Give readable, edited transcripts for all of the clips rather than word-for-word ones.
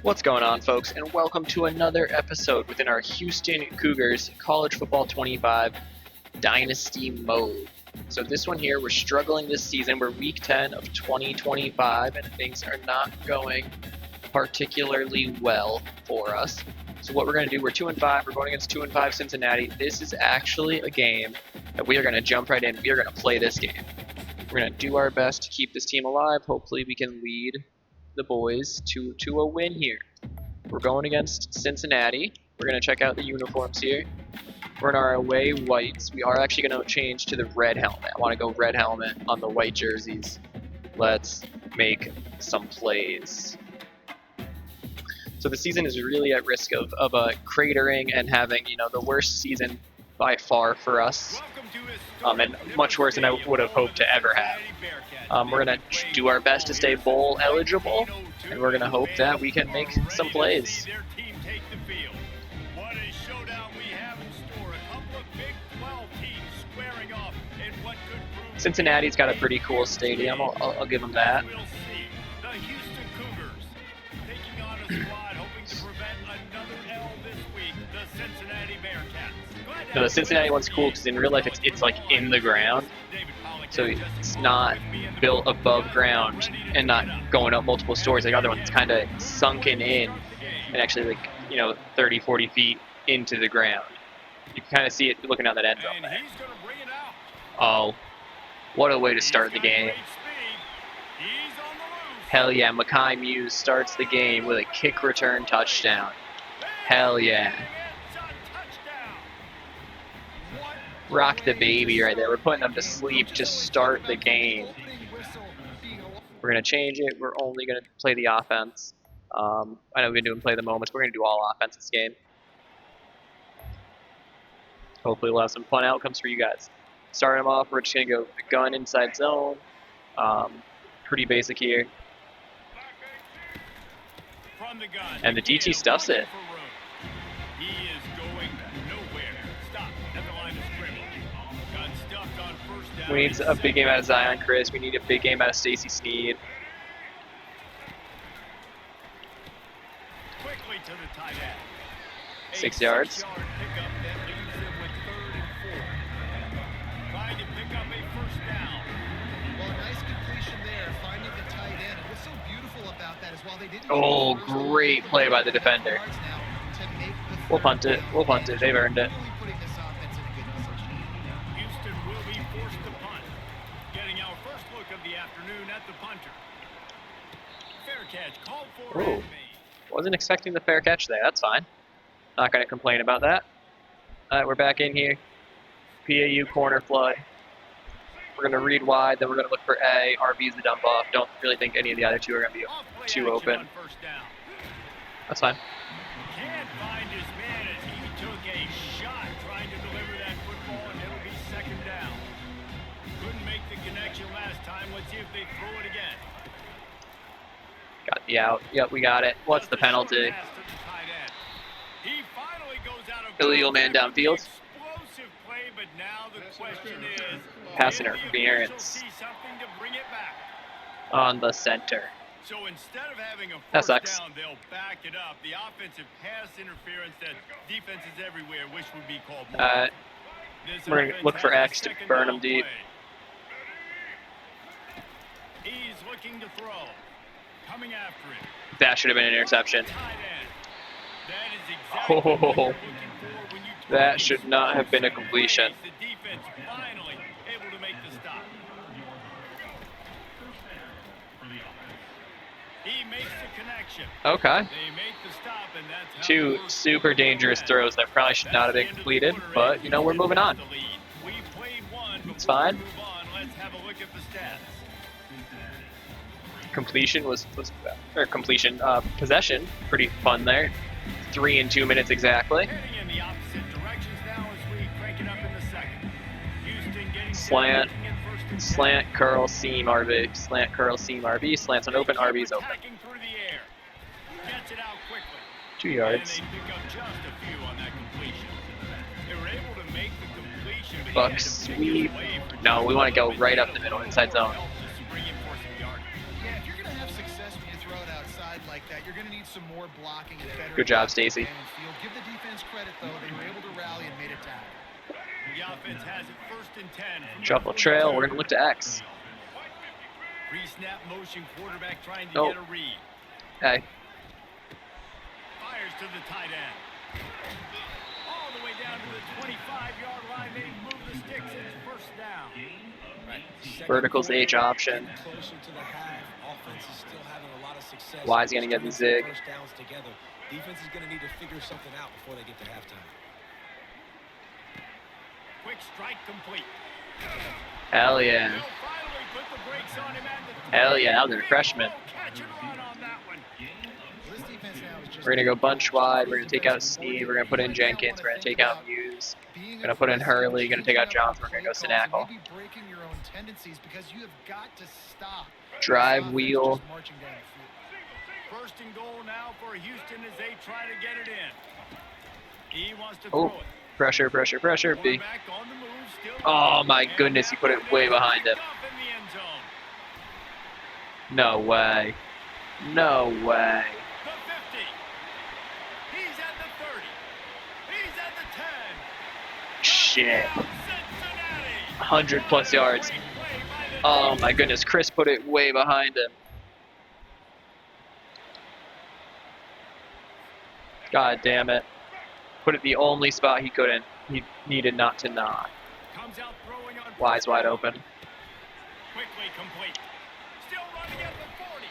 What's going on, folks, and welcome to another episode within our Houston Cougars College Football 25 Dynasty mode. So this one here, we're struggling this season. We're week 10 of 2025, and things are not going particularly well for us. So what we're going to do, we're 2-5. We're going against 2-5 Cincinnati. This is actually a game that we are going to jump right in. We are going to play this game. We're going to do our best to keep this team alive. Hopefully we can lead the boys to a win here. We're going against Cincinnati. We're going to check out the uniforms here. We're in our away whites. We are actually going to change to the red helmet. I want to go red helmet on the white jerseys. Let's make some plays. So the season is really at risk of cratering and having, the worst season by far for us, and much worse than I would have hoped to ever have. We're going to do our best to stay bowl eligible, and we're going to hope that we can make some plays. Cincinnati's got a pretty cool stadium. I'll give them that. No, the Cincinnati one's cool because in real life it's like in the ground, so it's not built above ground and not going up multiple stories like other ones. It's kind of sunken in and actually 30, 40 feet into the ground. You can kind of see it looking out that end zone there. Oh, what a way to start the game. Hell yeah, Mekhi Muse starts the game with a kick return touchdown. Hell yeah. Rock the baby right there. We're putting them to sleep to start the game. We're going to change it. We're only going to play the offense. I know we've been doing play the moments. We're going to do all offense this game. Hopefully we'll have some fun outcomes for you guys. Starting them off, we're just going to go gun inside zone. Pretty basic here. And the DT stuffs it. We need a big game out of Zion Chris. We need a big game out of Stacy Sneed. Quickly to the tight end. 6 yards. Trying to pick up a first down. Well, nice completion there, finding the tight end. And what's so beautiful about that is while they didn't. Oh, great play by the defender. We'll punt it. We'll punt it. They've earned it. Ooh, wasn't expecting the fair catch there. That's fine. Not going to complain about that. All right, we're back in here. PAU corner flood. We're going to read wide, then we're going to look for A. RB is the dump off. Don't really think any of the other two are going to be too open. That's fine. Can't find his man as he took a shot trying to deliver that football, and it'll be second down. Couldn't make the connection last time. Let's see if they throw it again. Got the out. Yep, we got it. What's the penalty? Illegal man downfield. Pass interference on the center. So instead of having a first down, they'll back it up. The offensive pass interference that defenses everywhere wish would be called more. We're going to look for X to burn them deep. He's looking to throw. Coming after it. That should have been an interception. Oh, that should not have been a completion. Okay. Two super dangerous throws that probably should not have been completed, but we're moving on. It's fine. Completion possession, pretty fun there. 3 and 2 minutes exactly. Slant, curl, seam, RB. Slant, curl, seam, RB. Slants on open, RB's open. 2 yards. Buck sweep. No, we want to go right up the middle, inside zone. you're going to need some more blocking and better. Good job, Stacy. Give the defense credit, though. They were able to rally and made a tackle. The offense has it 1st and 10. Shuffle trail. We're going to look to X. Pre-snap motion, quarterback trying to get a read. Hey. Fires to the tight end. All the way down to the 25-yard line. They move the sticks. It's 1st down. Right. Vertical's H option. Closer to the half. Offense is still having a lot of success. Y is going to get the zig. First downs together. Defense is going to need to figure something out before they get to halftime. Quick strike complete. Hell yeah. Hell yeah, that was a refreshment. We're going to go bunch wide. We're going to take out Steve. We're going to put in Jenkins. We're going to take out Muse. We're going to put in Hurley. Going to take out Johnson. We're going to go Sinackle. Drive wheel. 1st and goal now for Houston as they try to get it in. He wants to Oh, throw it. pressure, pressure, pressure. B. Oh my goodness, he put it way behind him. No way. No way. The 50. He's at the 30. He's at the 10. Shit. 100 plus yards. Oh my goodness, Chris put it way behind him. God damn it. Put it the only spot he couldn't. He needed not to not. Y's wide open. Quickly complete. Still running at the 40.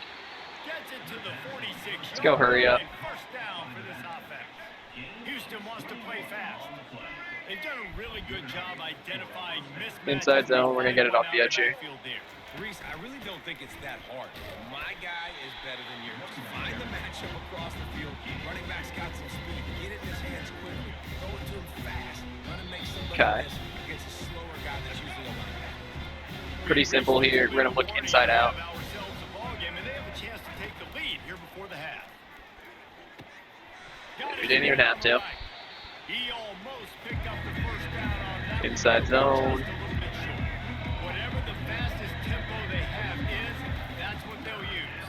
Gets it to the 46. Let's go, hurry up. 1st down for this offense. Houston wants to play fast. They've done a really good job identifying mismatches. Inside zone, we're going to get it off the edge here. Reese, I really don't think it's that hard. My guy is better than yours. Find the matchup across the field. Running back's got some speed. Get it in his hands quickly. Throw it to him fast. Let him make somebody miss against a slower guy that's usually a linebacker. Pretty simple here. We're going to look inside out. We didn't even have to. Inside zone. Whatever the fastest tempo they have is, that's what they'll use.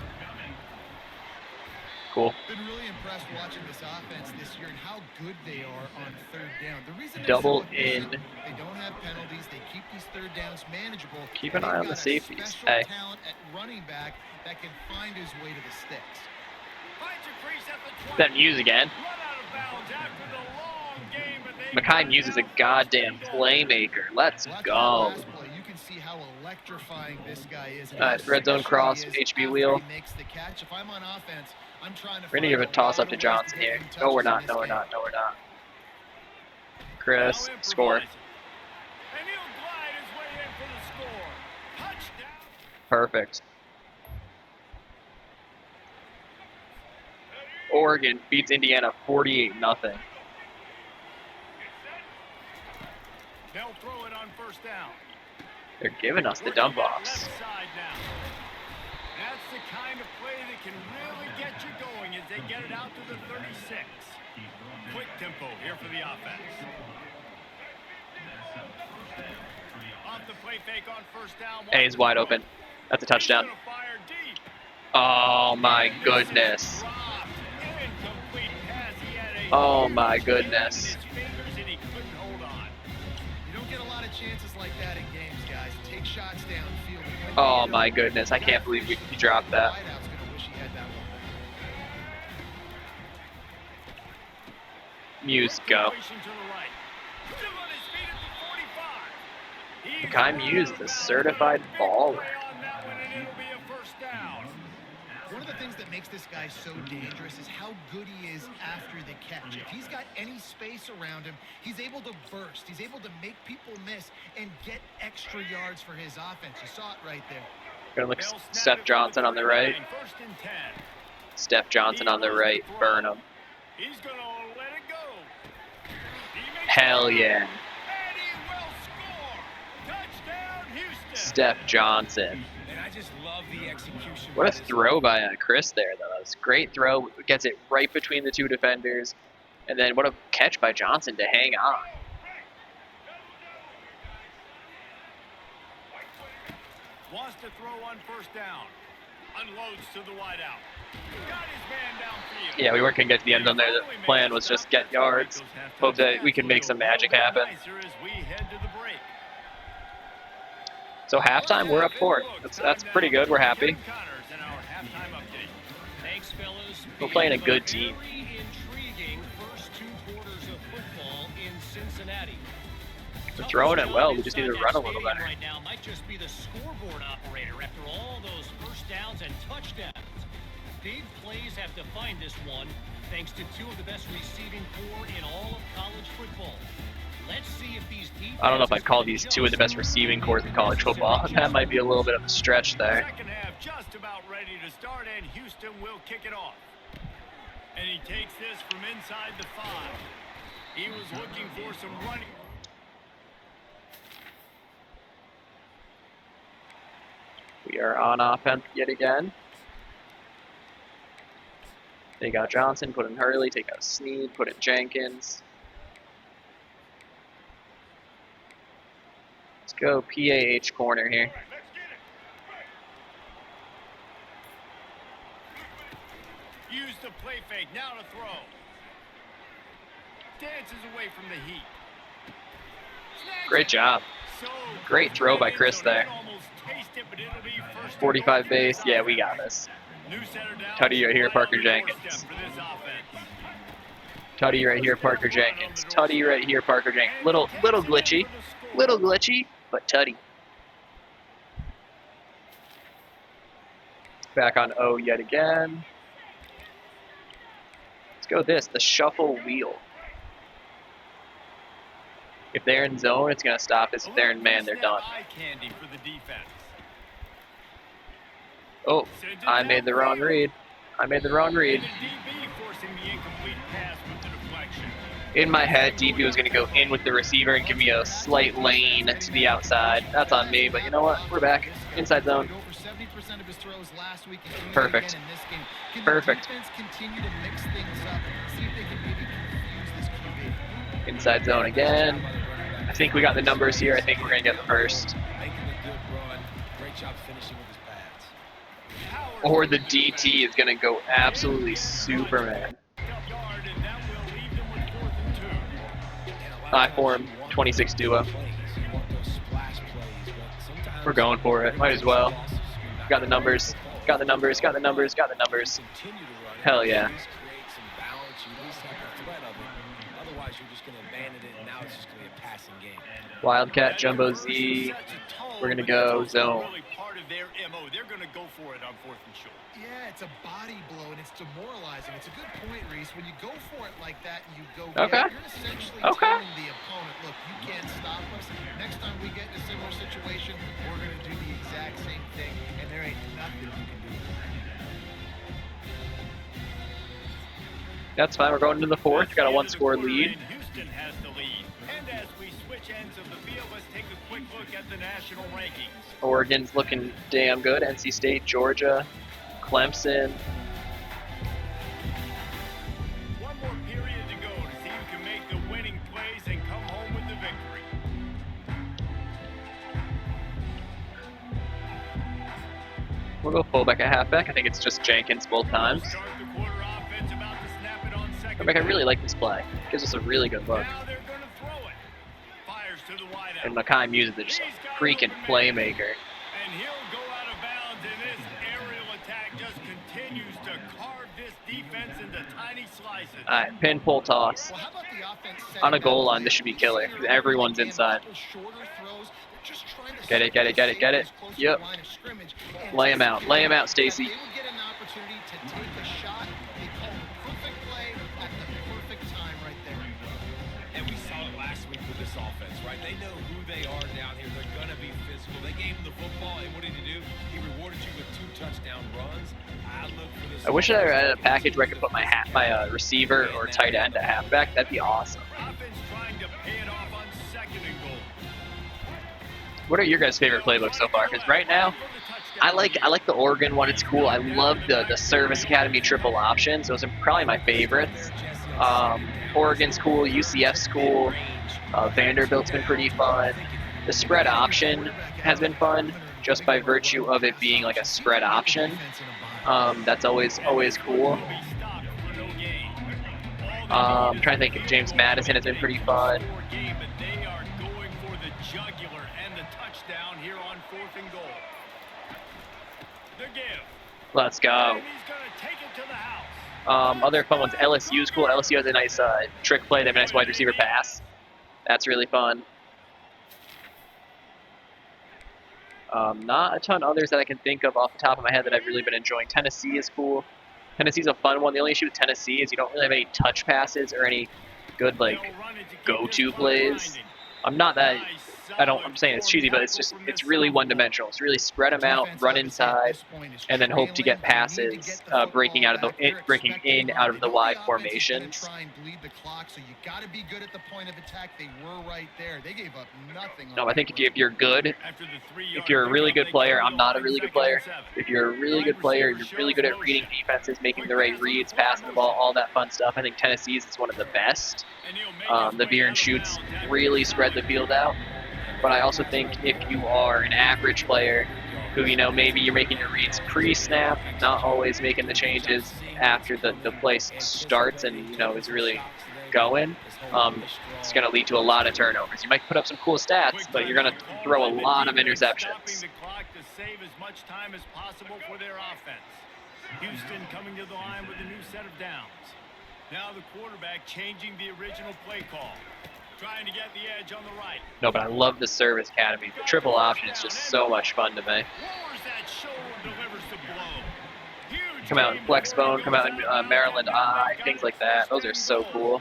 Cool. Been really impressed watching this offense this year and how good they are on 3rd down. The reason Double so in. They don't have penalties. They keep these 3rd downs manageable. Keep an eye on the safeties. Hey. Talent at running back that can find his way to the sticks. That Muse again. Mekhi Muse is a goddamn playmaker. Let's go. You can see how electrifying this guy is. Alright, red zone cross, HB wheel. If I'm on offense, I'm trying to We're going to give a toss up to Johnson here. No, we're not. No, we're not. No, we're not. Chris, score. Perfect. Oregon beats Indiana 48-0. They'll throw it on 1st down. They're giving us the dump offs. That's the kind of play that can really get you going as they get it out to the 36. Quick tempo here for the offense. Off the play fake on 1st down. A is wide open. That's a touchdown. Oh my goodness. Oh my goodness. Chances like that in games, guys. Take shots downfield. Oh my goodness, I can't believe he dropped that. Muse, go. Mekhi Muse, the certified baller. One of the things that makes this guy so dangerous is how good he is after the catch. If he's got any space around him, he's able to burst. He's able to make people miss and get extra yards for his offense. You saw it right there. Gonna look Steph Johnson on the right. Steph Johnson on the right. Burn him. He's gonna let it go. Hell yeah. Steph Johnson. And I just love the execution. What a throw by Chris there, though. That was a great throw. Gets it right between the two defenders. And then what a catch by Johnson to hang on. Wants to throw on 1st down. Unloads to the wideout. Got his man downfield. Yeah, we weren't going to get to the end zone there. The plan was just get yards. Hope that we can make some magic happen. So halftime, we're up 4. That's pretty good. We're happy. Thanks, fellas. We're playing a good team. Very intriguing first 2 quarters of football in Cincinnati. We're throwing it well. We just need to run a little better. Right now might just be the scoreboard operator after all those first downs and touchdowns. Big plays have defined this one, thanks to 2 of the best receiving core in all of college football. Let's see if these I don't know if I'd call these 2 of the best receiving cores in college football. That might be a little bit of a stretch there. Second half just about ready to start, and Houston will kick it off. And he takes this from inside the 5. He was looking for some running. We are on offense yet again. Take out Johnson, put in Hurley, take out Snead, put in Jenkins. Let's go PAH corner here. Use the play fake, now to throw. Dances away from the heat. Great job. Great throw by Chris there. 45 base. Yeah, we got this. Tutty right here, Parker Jenkins. Tutty right here, Parker Jenkins. Tutty right here, Parker Jenkins. Little glitchy. Little glitchy, but Tutty. Back on O yet again. Let's go this, the shuffle wheel. If they're in zone, it's going to stop us. If they're in man, they're done. Oh, I made the wrong read. I made the wrong read. In my head, DB was going to go in with the receiver and give me a slight lane to the outside. That's on me, but you know what? We're back. Inside zone. Perfect. Perfect. Inside zone again. I think we got the numbers here. I think we're going to get the first. Or the DT is going to go absolutely Superman. I form 26 duo. We're going for it. Might as well. Got the numbers. Got the numbers. Got the numbers. Got the numbers. Hell yeah. Wildcat, Jumbo Z. We're going to go zone. They're going to go for it on 4th and short. Yeah, it's a body blow, and it's demoralizing. It's a good point, Reese. When you go for it like that and you go okay. You're essentially telling the opponent, look, you can't stop us. Next time we get in a similar situation, we're going to do the exact same thing, and there ain't nothing you can do. That's fine. We're going into the 4th. Got a 1-score lead. Houston has the lead. And as we switch ends of the field, let's take a quick look at the national rankings. Oregon's looking damn good. NC State, Georgia, Clemson. One more period to go to see who can make the winning plays and come home with the victory. We'll go fullback at halfback. I think it's just Jenkins both times. Start the quarter offense, about to snap it on second. I really like this play. Gives us a really good look. Now they're going to throw it. Fires to the wide out. And Makai Muse is just a freaking playmaker. And he'll go out of bounds, and this aerial attack just continues to carve this defense into tiny slices. All right, pin, pull, toss. Well, how about the offense On a goal line, this should be killer. Everyone's inside. Get it, get it, get it, get it. Yep. Lay him out, Stacy. They would get an opportunity to take a shot. They call the perfect play at the perfect time right there. And we saw it last week with this offense, right? They know who they are down here. They're going to be physical. They gave him the football, and what did he do? He rewarded you with 2 touchdown runs. I wish I had a package where I could put my receiver or tight end at halfback. That'd be awesome. Offense trying to pay it off on 2nd and goal. What are your guys' favorite playbooks so far? Because right now, I like the Oregon one. It's cool. I love the Service Academy triple options. Those are probably my favorites. Oregon's cool. UCF's cool. Vanderbilt's been pretty fun. The spread option has been fun just by virtue of it being like a spread option. That's always cool. I'm trying to think if James Madison has been pretty fun. They are going for the jugular and the touchdown here on 4th and goal. The give. Let's go. And he's going to take it to the house. Other fun ones. LSU's cool. LSU has a nice trick play. They have a nice wide receiver pass. That's really fun. Not a ton others that I can think of off the top of my head that I've really been enjoying. Tennessee is cool. Tennessee's a fun one. The only issue with Tennessee is you don't really have any touch passes or any good like go-to plays. I'm saying it's cheesy, but it's really one-dimensional. It's really spread them out, run inside, and then hope to get passes breaking in out of the wide formations. No, I think if you're good, if you're a really good player, I'm not a really good player. If you're a really good player, you're really good at reading defenses, making the right reads, passing the ball, all that fun stuff. I think Tennessee's is one of the best. The veer and shoots really spread the field out. But I also think if you are an average player who, maybe you're making your reads pre-snap, not always making the changes after the play starts and, is really going, it's going to lead to a lot of turnovers. You might put up some cool stats, but you're going to throw a lot of interceptions. Houston coming to the line with a new set of downs. Now the quarterback changing the original play call. Trying to get the edge on the right. No, but I love the Service Academy. The triple option is just so much fun to me. Come out in flex bone, come out in Maryland eye, things like that. Those are so cool.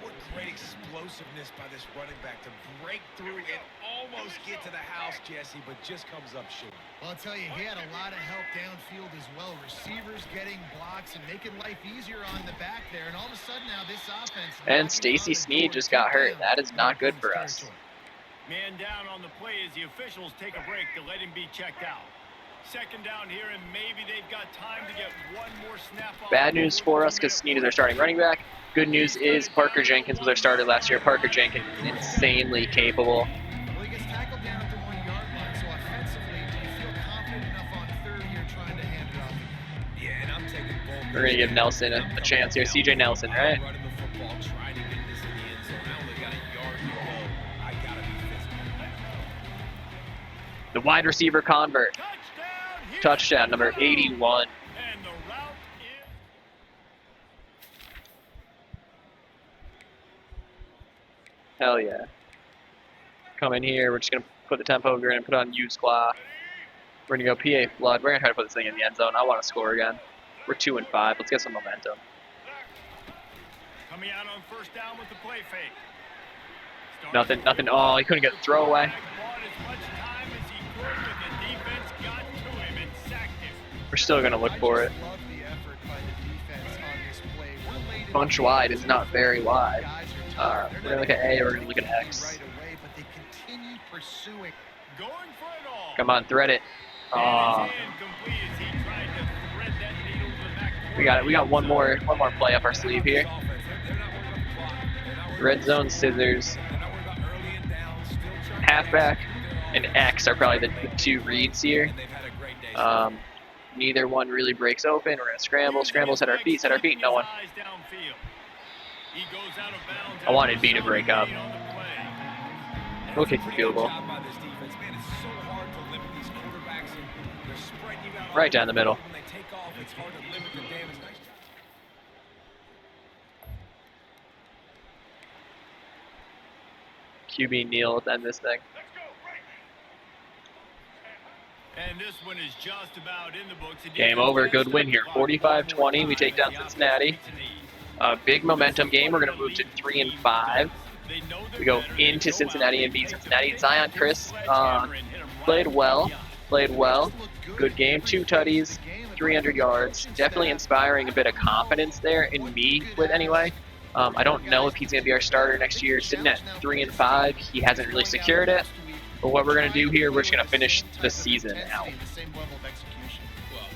What great explosiveness by this running back to break through and almost get to the house, Jesse, but just comes up short. Well, I'll tell you, he had a lot of help downfield as well. Receivers getting blocks and making life easier on the back there. And all of a sudden now this offense... And Stacy Snead just got hurt. That is not good for us. Man down on the play as the officials take a break to let him be checked out. Second down here, and maybe they've got time to get one more snap. Bad news for us because Snead is our starting running back. Good news is Parker Jenkins was our starter last year. Parker Jenkins is insanely capable. Well, he gets tackled down at the 1-yard line, so offensively, do you feel confident enough on 3rd you're trying to hand it off? Yeah, and I'm taking both. We're going to give Nelson a chance here. CJ Nelson, right? Running the football, trying to get this in the end zone. I only got a yard to go. I got to be physical. The wide receiver convert. Touchdown number 81. And the route is... Hell yeah. Come in here. We're just going to put the tempo. We're going to put on U-Squaw. We're going to go PA flood. We're going to try to put this thing in the end zone. I want to score again. We're 2-5. Let's get some momentum. Coming out on 1st down with the play fake. Nothing. Oh, he couldn't get the throwaway. We're still going to look for it. Bunch wide is not very wide. We're going to look at A or we're going to look at X. Come on, thread it. We got one more play up our sleeve here. Red zone scissors. Halfback and X are probably the 2 reads here. Neither one really breaks open. We're going to scramble. Scrambles at our feet. No one. I wanted B to break up. We'll kick the field goal. Right down the middle. QB Neal to end this thing. And this one is just about in the books. Game over. Good win here. 45-20. We take down Cincinnati. Big momentum game. We're going to move to 3-5. We go into Cincinnati and beat Cincinnati. Zion Chris played well. Good game. 2 tutties, 300 yards. Definitely inspiring a bit of confidence there in me with anyway. I don't know if he's going to be our starter next year. Sitting at 3-5, he hasn't really secured it. But what we're going to do here, we're just going to finish the season out. Well,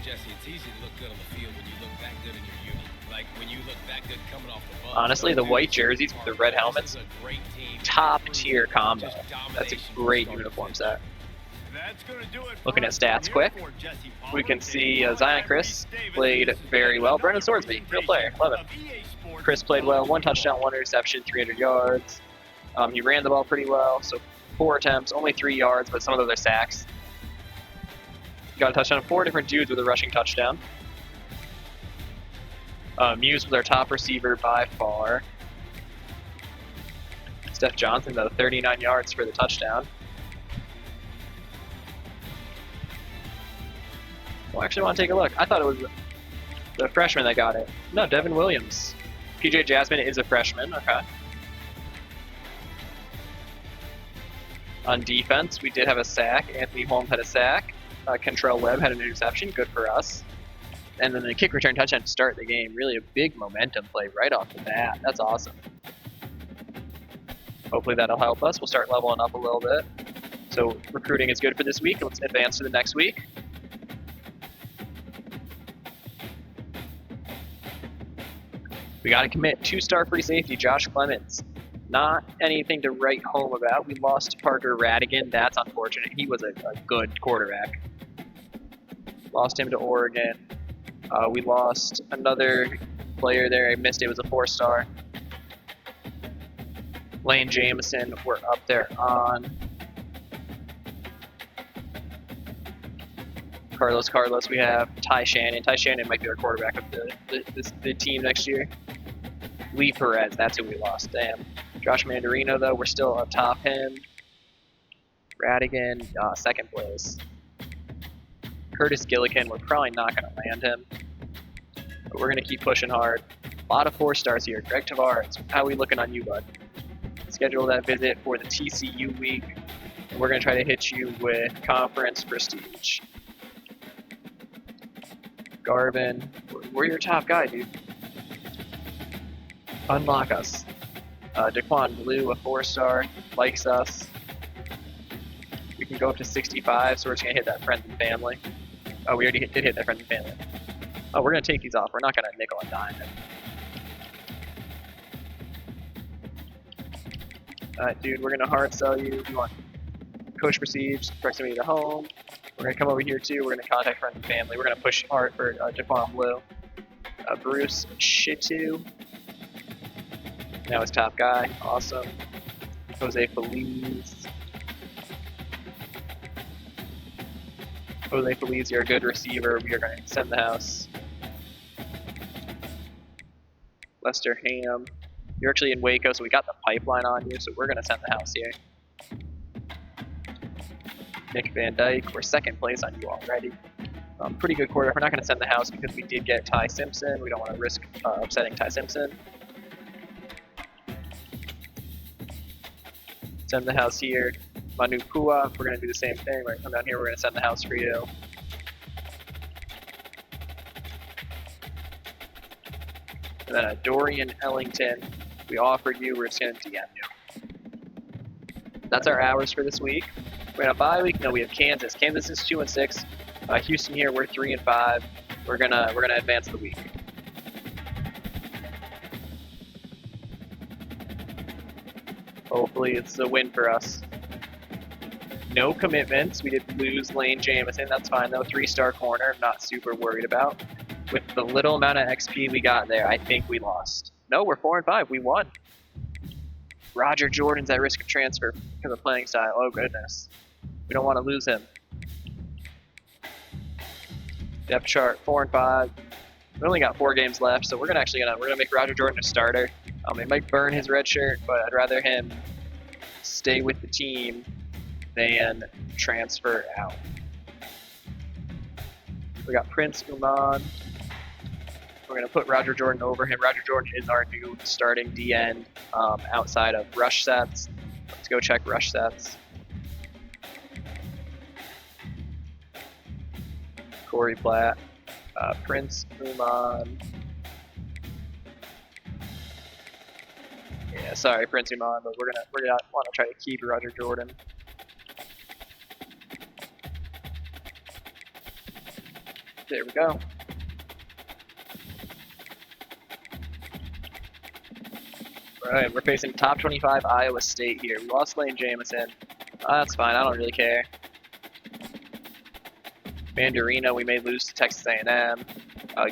Jesse, it's easy to look good on the field when you look that good in your unit. Like when you look that good coming off the bus. Honestly, the white jerseys with the red helmets, top tier combo. That's a great uniform set. That's gonna do it. Looking at stats quick, we can see Zion Chris played very well. Brennan Swordsby, real player, love it. Chris played well, 1 touchdown, 1 interception, 300 yards. He ran the ball pretty well, so 4 attempts, only 3 yards, but some of those are sacks. Got a touchdown. 4 different dudes with a rushing touchdown. Muse was our top receiver by far. Steph Johnson got 39 yards for the touchdown. Well, I actually want to take a look. I thought it was the freshman that got it. No, Devin Williams. PJ Jasmine is a freshman. Okay. On defense, we did have a sack. Anthony Holmes had a sack. Kentrell Webb had an interception. Good for us. And then the kick return touchdown to start the game. Really a big momentum play right off the bat. That's awesome. Hopefully that'll help us. We'll start leveling up a little bit. So recruiting is good for this week. Let's advance to the next week. We got to commit 2-star free safety, Josh Clemens. Not anything to write home about. We lost Parker Radigan. That's unfortunate. He was a good quarterback. Lost him to Oregon. We lost another player there. I missed it. It was a 4-star. Lane Jameson, we're up there on. Carlos, we have Ty Shannon. Ty Shannon might be our quarterback of the team next year. Lee Perez, that's who we lost. Damn. Josh Mandarino, though, we're still atop him. Radigan, 2nd place. Curtis Gillikin, we're probably not going to land him. But we're going to keep pushing hard. A lot of 4-stars here. Greg Tavares, how are we looking on you, bud? Schedule that visit for the TCU week. And we're going to try to hit you with conference prestige. Garvin, we're your top guy, dude. Unlock us. Daquan Blue, a 4-star, likes us. We can go up to 65, so we're just going to hit that friends and family. Oh, we already did hit that friends and family. Oh, we're going to take these off. We're not going to nickel and dime it. Alright, dude, we're going to hard sell you. We want coach prestige, proximity to home. We're going to come over here, too. We're going to contact friends and family. We're going to push hard for Daquan Blue. Bruce Shitu. Now his top guy. Awesome. Jose Feliz. Jose Feliz, you're a good receiver. We are going to send the house. Lester Ham. You're actually in Waco, so we got the pipeline on you, so we're going to send the house here. Nick Van Dyke, we're 2nd place on you already. Pretty good quarter. We're not going to send the house because we did get Ty Simpson. We don't want to risk upsetting Ty Simpson. Send the house here. Manu Pua, we're going to do the same thing. We're going to come down here, we're going to send the house for you. And then Dorian Ellington, we offered you, we're just going to DM you. That's our hours for this week. We're going to bye week. No, we have Kansas. Kansas is 2-6. Houston here, we're 3-5. We're gonna advance the week. Hopefully it's a win for us. No commitments. We did lose Lane Jamison. That's fine though. 3-star corner. I'm not super worried about. With the little amount of XP we got there, I think we lost. No, we're 4-5. We won. Roger Jordan's at risk of transfer because of playing style. Oh goodness. We don't want to lose him. Depth chart 4-5. We only got 4 games left, so we're gonna make Roger Jordan a starter. It might burn his red shirt, but I'd rather him stay with the team than transfer out. We got Prince Uman. We're going to put Roger Jordan over him. Roger Jordan is our new starting DN outside of rush sets. Let's go check rush sets. Corey Platt, Prince Uman. Yeah, sorry, Prince Uman, but we're gonna want to try to keep Roger Jordan. There we go. Alright, we're facing top 25 Iowa State here. We lost Lane Jamison. That's fine, I don't really care. Mandarino, we may lose to Texas A&M.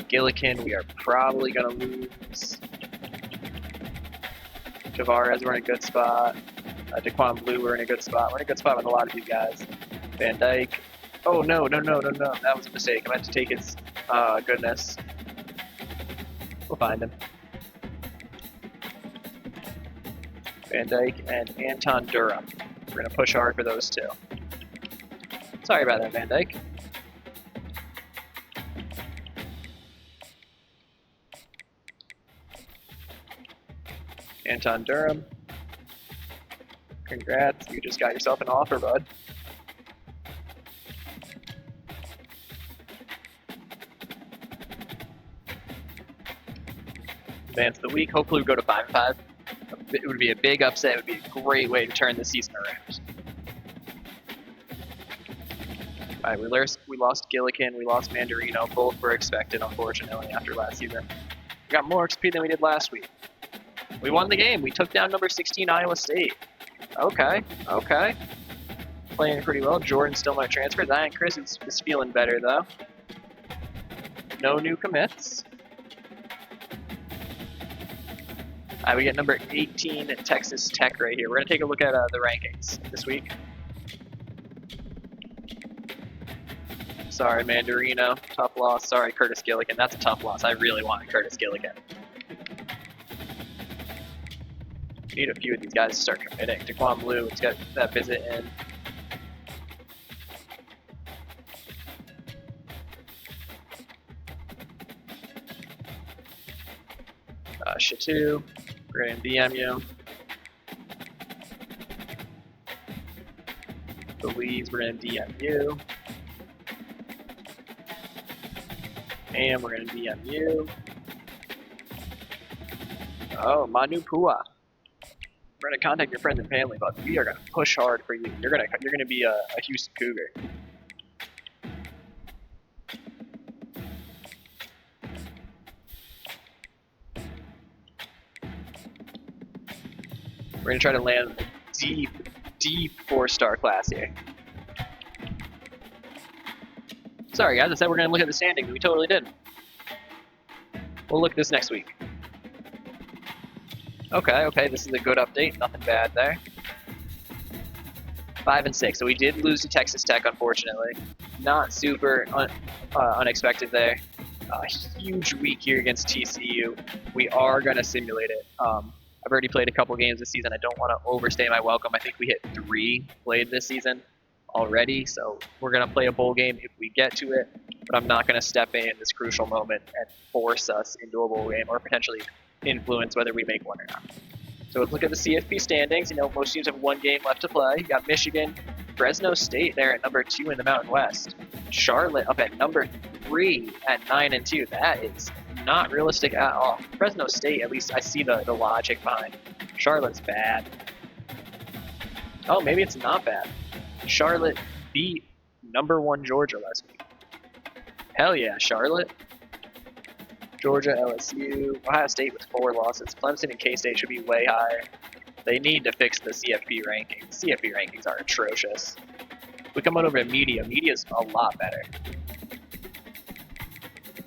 Gillikin, we are probably going to lose. Tavares, we're in a good spot. Daquan Blue, we're in a good spot. We're in a good spot with a lot of you guys. Van Dyke. Oh, no. That was a mistake. I meant to take his goodness. We'll find him. Van Dyke and Anton Durham. We're going to push hard for those two. Sorry about that, Van Dyke. Anton Durham. Congrats, you just got yourself an offer, bud. Advance of the week. Hopefully we go to 5-5. It would be a big upset. It would be a great way to turn the season around. All right, we lost Gillikin. We lost Mandarino. Both were expected, unfortunately, after last season. We got more XP than we did last week. We won the game. We took down number 16 Iowa State. Okay. Playing pretty well. Jordan still might transfer. Zion Chris is feeling better, though. No new commits. We get number 18 at Texas Tech right here. We're going to take a look at the rankings this week. Sorry, Mandarino. Tough loss. Sorry, Curtis Gillikin. That's a tough loss. I really wanted Curtis Gillikin. We need a few of these guys to start committing. Daquan Blue, let's get that visit in. Shatu, we're going to DM you. Louise, we're going to DM you. And we're going to DM you. Oh, Manu Pua. We're going to contact your friends and family, but we are going to push hard for you. You're going to be a Houston Cougar. We're going to try to land a deep 4-star class here. Sorry guys, I said we're going to look at the standings. We totally didn't. We'll look at this next week. Okay, this is a good update. Nothing bad there. 5 and 6. So we did lose to Texas Tech, unfortunately. Not super unexpected there. Huge week here against TCU. We are going to simulate it. I've already played a couple games this season. I don't want to overstay my welcome. I think we hit 3 played this season already. So we're going to play a bowl game if we get to it. But I'm not going to step in this crucial moment and force us into a bowl game or potentially influence whether we make one or not. So let's look at the CFP standings. You know, most teams have 1 game left to play. You got Michigan, Fresno State there at number 2 in the Mountain West. Charlotte up at number 3 at 9-2. That is not realistic at all. Fresno State, at least I see the logic behind. Charlotte's bad. Oh, maybe it's not bad. Charlotte beat number 1 Georgia last week. Hell yeah, Charlotte. Georgia, LSU, Ohio State with 4 losses. Clemson and K-State should be way higher. They need to fix the CFP rankings. CFP rankings are atrocious. We come on over to media. Media's a lot better.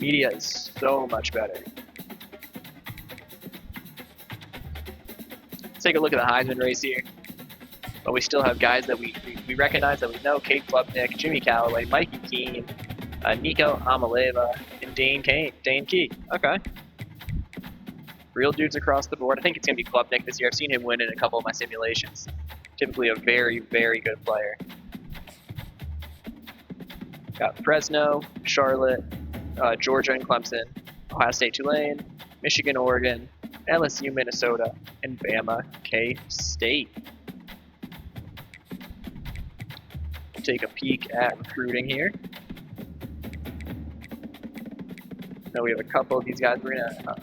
Media is so much better. Let's take a look at the Heisman race here. But we still have guys that we recognize, that we know. Kate Klubnik, Jimmy Callaway, Mikey Keene, Nico Amaleva, and Dane Key. Okay. Real dudes across the board. I think it's going to be Klubnik this year. I've seen him win in a couple of my simulations. Typically a very, very good player. Got Fresno, Charlotte, Georgia and Clemson, Ohio State, Tulane, Michigan, Oregon, LSU, Minnesota, and Bama, K-State. We'll take a peek at recruiting here. Now we have a couple of these guys. We're gonna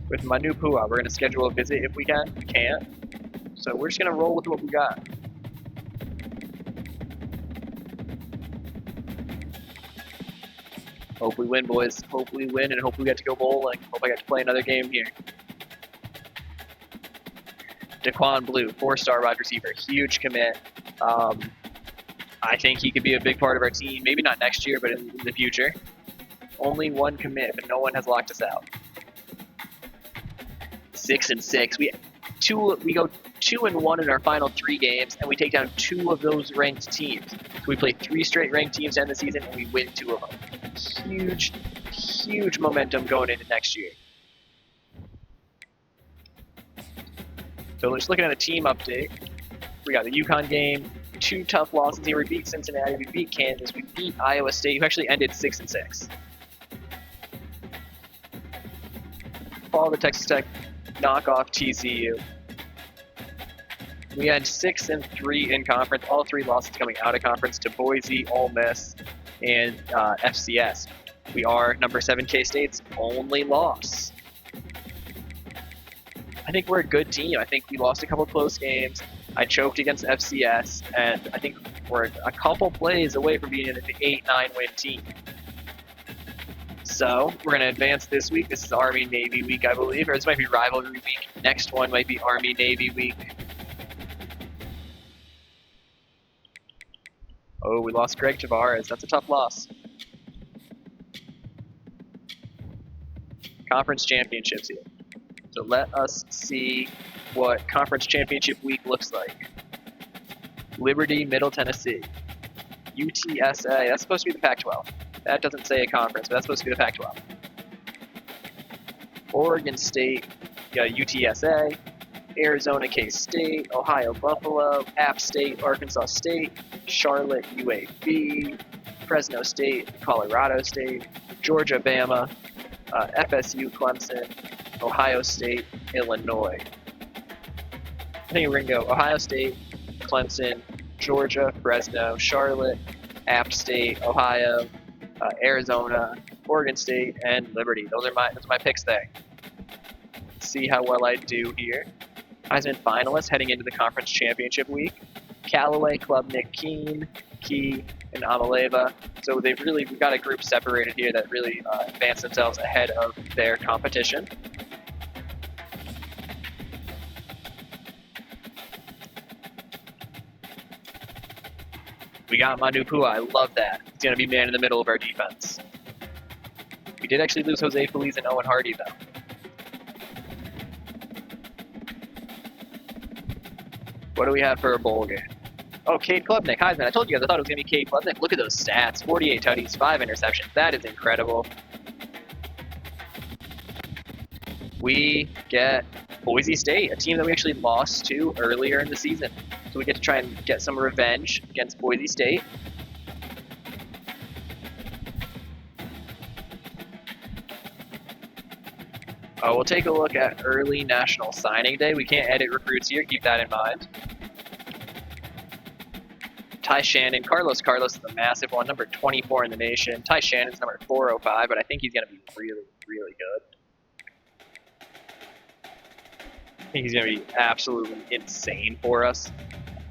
with Manu Pua, we're gonna schedule a visit if we can. We can't, so we're just gonna roll with what we got. Hope we win, boys. Hope we win, and hope we get to go bowling. Hope I get to play another game here. Daquan Blue, 4-star wide receiver, huge commit. I think he could be a big part of our team. Maybe not next year, but in the future. Only one commit, but no one has locked us out. 6-6. We go 2-1 in our final 3 games, and we take down 2 of those ranked teams. So we play 3 straight ranked teams to end the season, and we win 2 of them. Huge momentum going into next year. So just looking at a team update, we got the UConn game, 2 tough losses here. We beat Cincinnati, we beat Kansas, we beat Iowa State, who actually ended 6-6. Follow the Texas Tech knock off TCU. We had 6-3 in conference, all 3 losses coming out of conference to Boise, Ole Miss, and FCS. We are number 7 K-State's only loss. I think we're a good team. I think we lost a couple close games. I choked against FCS, and I think we're a couple plays away from being an 8-9 win team. So we're going to advance this week. This is Army-Navy week, I believe, or this might be rivalry week. Next one might be Army-Navy week. Oh, we lost Greg Tavares. That's a tough loss. Conference championships here. So let us see what conference championship week looks like. Liberty, Middle Tennessee. UTSA, that's supposed to be the Pac-12. That doesn't say a conference, but that's supposed to be the Pac-12. Oregon State, UTSA. Arizona, K-State. Ohio, Buffalo. App State, Arkansas State. Charlotte, UAB. Fresno State, Colorado State. Georgia, Bama. FSU, Clemson. Ohio State, Illinois. I think we're going to go Ohio State, Clemson, Georgia, Fresno, Charlotte, App State, Ohio, Arizona, Oregon State, and Liberty. Those are my picks there. Let's see how well I do here. Heisman finalists heading into the conference championship week. Callaway, Klubnik, Keene, Key, and Amaleva. So we've got a group separated here that really advanced themselves ahead of their competition. We got Manu Pua. I love that. He's going to be man in the middle of our defense. We did actually lose Jose Feliz and Owen Hardy, though. What do we have for a bowl game? Oh, Cade Klubnik, Heisman. I told you guys I thought it was going to be Cade Klubnik. Look at those stats. 48 tutties, 5 interceptions. That is incredible. We get Boise State, a team that we actually lost to earlier in the season. So we get to try and get some revenge against Boise State. We'll take a look at early National Signing Day. We can't edit recruits here, keep that in mind. Ty Shannon, Carlos is a massive one, number 24 in the nation. Ty Shannon's number 405, but I think he's going to be really, really good. I think he's going to be absolutely insane for us.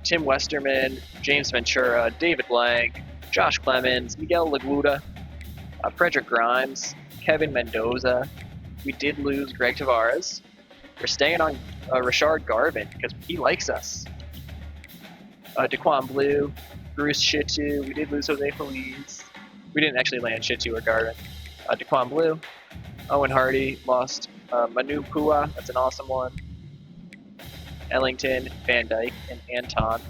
Tim Westerman, James Ventura, David Blank, Josh Clemens, Miguel Laguda, Frederick Grimes, Kevin Mendoza. We did lose Greg Tavares. We're staying on Rashard Garvin because he likes us. Daquan Blue, Bruce Shitu. We did lose Jose Feliz. We didn't actually land Shitu or Garvin. Daquan Blue, Owen Hardy, lost Manu Pua. That's an awesome one. Ellington, Van Dyke, and Anton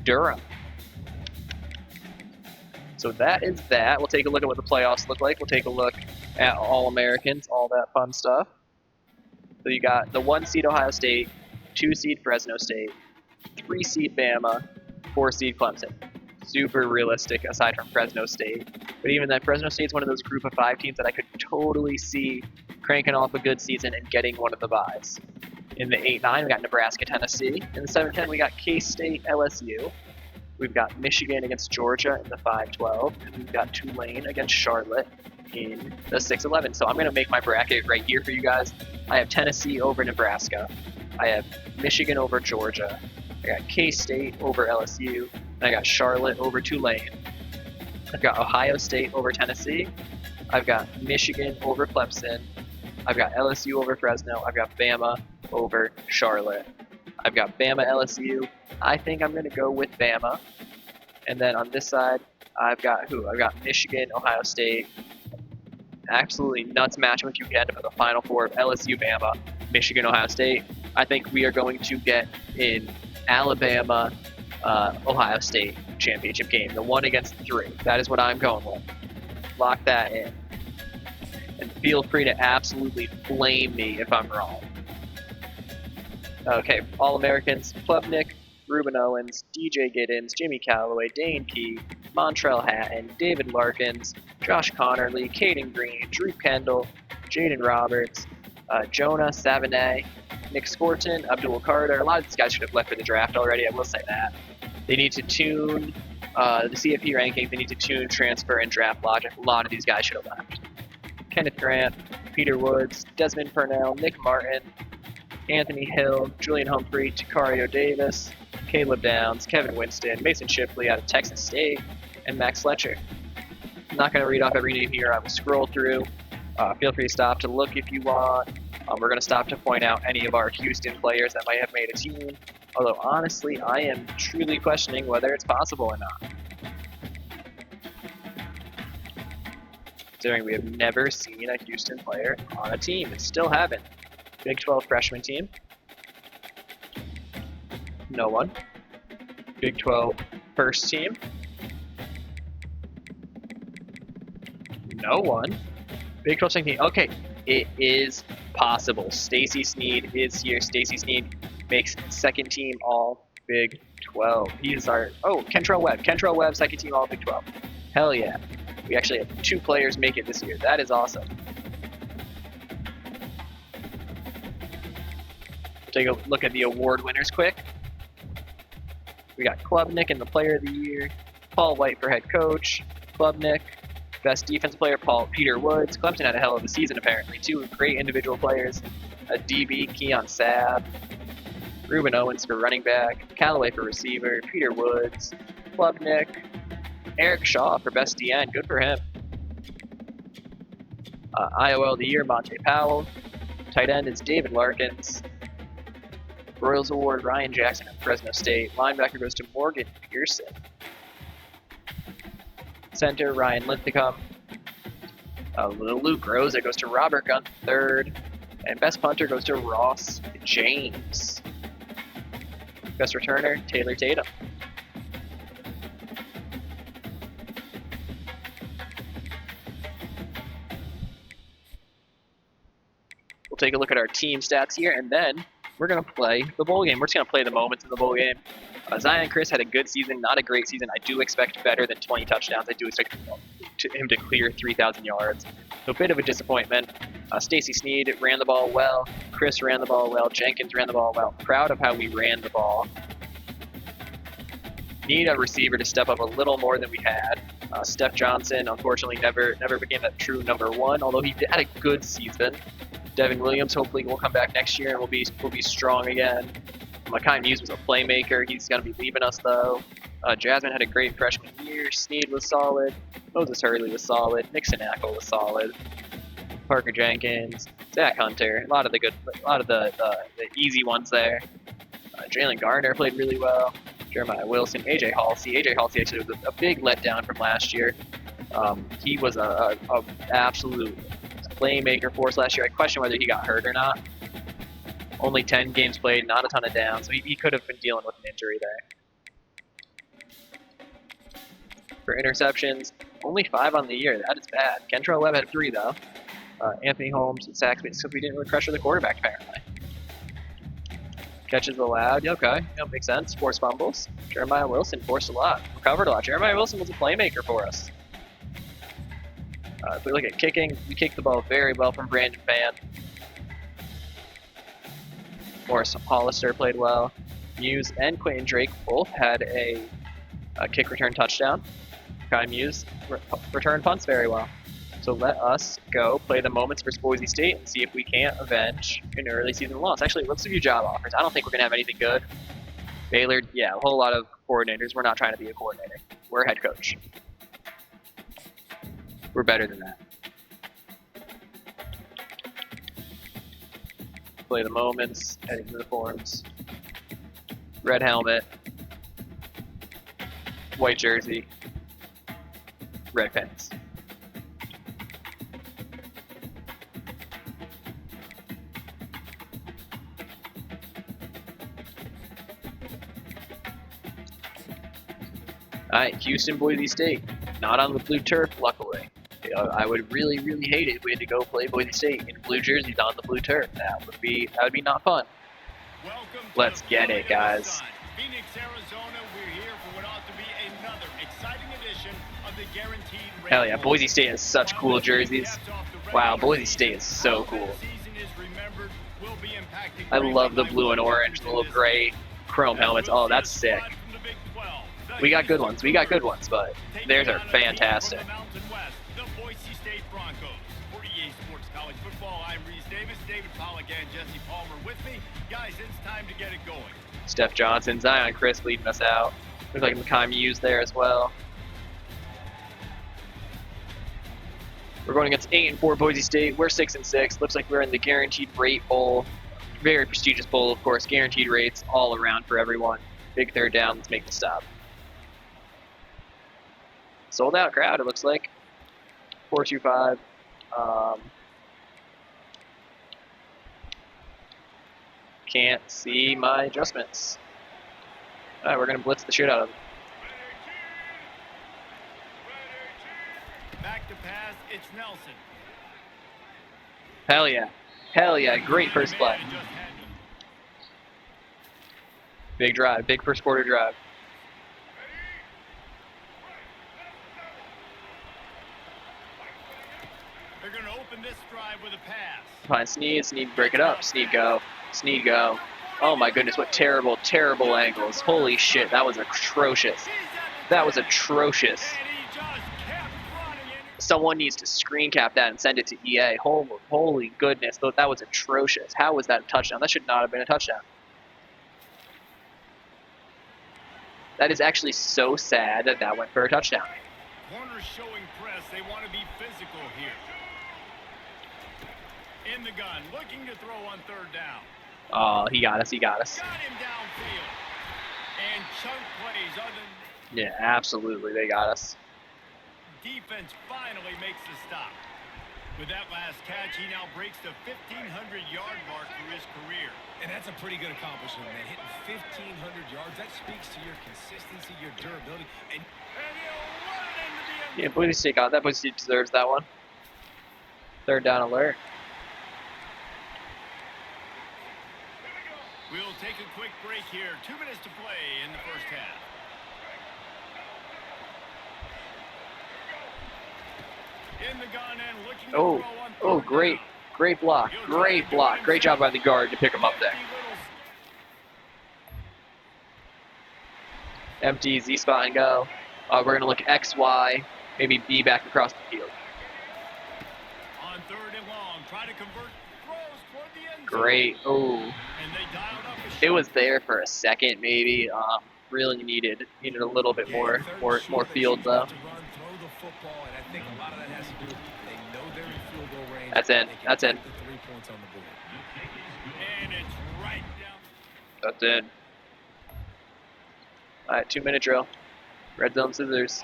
Durham. So that is that. We'll take a look at what the playoffs look like. We'll take a look at All-Americans, all that fun stuff. So you got the 1 seed Ohio State, 2 seed Fresno State, 3 seed Bama, 4 seed Clemson. Super realistic aside from Fresno State. But even then, Fresno State's one of those group of 5 teams that I could totally see cranking off a good season and getting one of the byes. In the 8-9, we got Nebraska, Tennessee. In the 7-10, we got K-State, LSU. We've got Michigan against Georgia in the 5-12. And we've got Tulane against Charlotte in the 6-11. So I'm going to make my bracket right here for you guys. I have Tennessee over Nebraska. I have Michigan over Georgia. I got K-State over LSU. And I got Charlotte over Tulane. I've got Ohio State over Tennessee. I've got Michigan over Clemson. I've got LSU over Fresno. I've got Bama over Charlotte. I've got Bama, LSU. I think I'm going to go with Bama. And then on this side, I've got who? I've got Michigan, Ohio State. Absolutely nuts matchup if you get into the Final Four of LSU, Bama, Michigan, Ohio State. I think we are going to get in Alabama, Ohio State championship game, the 1 against 3. That is what I'm going with. Lock that in. And feel free to absolutely blame me if I'm wrong. Okay, All-Americans, Klubnik, Ruben Owens, DJ Giddens, Jimmy Callaway, Dane Key, Montrell Hatton, David Larkins, Josh Connerly, Caden Green, Drew Kendall, Jaden Roberts, Jonah Savannah, Nick Scorton, Abdul Carter. A lot of these guys should have left for the draft already, I will say that. They need to tune the CFP rankings, they need to tune transfer and draft logic. A lot of these guys should have left. Kenneth Grant, Peter Woods, Desmond Purnell, Nick Martin, Anthony Hill, Julian Humphrey, Takario Davis, Caleb Downs, Kevin Winston, Mason Shipley out of Texas State, and Max Fletcher. I'm not going to read off every name here. I will scroll through. Feel free to stop to look if you want. We're going to stop to point out any of our Houston players that might have made a team. Although, honestly, I am truly questioning whether it's possible or not. Considering we have never seen a Houston player on a team. And still haven't. Big 12 freshman team. No one. Big 12 first team. No one. Big 12 second team. Okay, it is possible. Stacy Sneed is here. Stacy Sneed makes second team all Big 12. He's our, Kentrell Webb. Kentrell Webb, second team all Big 12. Hell yeah. We actually have 2 players make it this year. That is awesome. Take a look at the award winners quick. We got Klubnik in the Player of the Year, Paul White for head coach, Klubnik, best defensive player, Peter Woods. Clemson had a hell of a season apparently. 2 great individual players, a DB, Keon Sabb, Ruben Owens for running back, Callaway for receiver, Peter Woods, Klubnik, Eric Shaw for best DN. Good for him. IOL of the Year, Monte Powell. Tight end is David Larkins. Royals Award, Ryan Jackson at Fresno State. Linebacker goes to Morgan Pearson. Center, Ryan Linthicum. Luke Rosa goes to Robert Gunn III. And best punter goes to Ross James. Best returner, Taylor Tatum. We'll take a look at our team stats here, and then we're going to play the bowl game. We're just going to play the moments in the bowl game. Zion Chris had a good season, not a great season. I do expect better than 20 touchdowns. I do expect him to clear 3,000 yards. So a bit of a disappointment. Stacy Sneed ran the ball well. Chris ran the ball well. Jenkins ran the ball well. Proud of how we ran the ball. Need a receiver to step up a little more than we had. Steph Johnson, unfortunately, never became that true number 1, although he had a good season. Devin Williams hopefully will come back next year and will be strong again. Makai Muse was a playmaker. He's going to be leaving us, though. Jasmine had a great freshman year. Sneed was solid. Moses Hurley was solid. Nixon Ackle was solid. Parker Jenkins, Zach Hunter, a lot of the easy ones there. Jalen Garner played really well. Jeremiah Wilson, AJ Halsey. AJ Halsey actually was a big letdown from last year. He was a absolute playmaker for us last year. I question whether he got hurt or not. Only 10 games played, not a ton of downs, so he could have been dealing with an injury there. For interceptions, only 5 on the year. That is bad. Kentrell Webb had 3, though. Anthony Holmes and sacks, because we didn't really pressure the quarterback, apparently. Catches allowed. Okay, that makes sense. Forced fumbles. Jeremiah Wilson forced a lot. Recovered a lot. Jeremiah Wilson was a playmaker for us. If we look at kicking, we kicked the ball very well from Brandon Fan. Morris Hollister played well. Muse and Quentin Drake both had a kick return touchdown. Kai Muse returned punts very well. So let us go play the moments for Boise State and see if we can't avenge an early season loss. Actually, let's do job offers. I don't think we're going to have anything good. Baylor, yeah, a whole lot of coordinators. We're not trying to be a coordinator. We're a head coach. We're better than that. Play the moments, heading uniforms, red helmet, white jersey, red pants. All right, Houston, Boise State. Not on the blue turf, luckily. I would really, really hate it if we had to go play Boise State in blue jerseys on the blue turf. That would be not fun. Let's get it, guys. Phoenix, Arizona, we're here for what ought to be another exciting edition of the Guaranteed Rate. Hell yeah, Boise State has such cool jerseys. Wow, Boise State is so cool. I love the blue and orange, the little gray chrome helmets. Oh, that's sick. We got good ones, but theirs are fantastic. Steph Johnson, Zion Chris leading us out. Looks like Makai Muse there as well. We're going against 8-4 Boise State. We're 6-6. Looks like we're in the Guaranteed Rate Bowl. Very prestigious bowl, of course. Guaranteed rates all around for everyone. Big third down. Let's make the stop. Sold out crowd, it looks like. 425. Can't see my adjustments. All right, we're going to blitz the shit out of them. Back to pass, it's Nelson. Hell yeah. Hell yeah, great first play. Big drive, big first quarter drive. They're going to open this drive with a pass. Find Sneed, break it up. Sneed go. Oh my goodness, what terrible, terrible angles. Holy shit, that was atrocious. That was atrocious. Someone needs to screen cap that and send it to EA. Holy goodness, that was atrocious. How was that a touchdown? That should not have been a touchdown. That is actually so sad that that went for a touchdown. Corners showing press. They want to be physical here. In the gun, looking to throw on third down. Oh, he got us. Got him downfield. And chunk plays other than... Yeah, absolutely, they got us. Defense finally makes the stop. With that last catch, he now breaks the 1,500-yard mark for his career. And that's a pretty good accomplishment, man. Hitting 1,500 yards, that speaks to your consistency, your durability, and he'll run it into the end. Yeah, Boise State got that. Boise State deserves that one. Third down alert. We'll take a quick break here. 2 minutes to play in the first half. In the gun and looking to throw on third great. down. Great block. Great block. Great job by the guard to pick him up there. Empty, Z spot and go. We're going to look X, Y, maybe B back across the field. On third and long, try to convert, throws toward the end zone. Great. Oh. And they dialed up a It was there for a second, maybe. Really needed a little bit more field though. That's in. That's in. And it's right down. That's in. All right, 2-minute drill. Red zone scissors.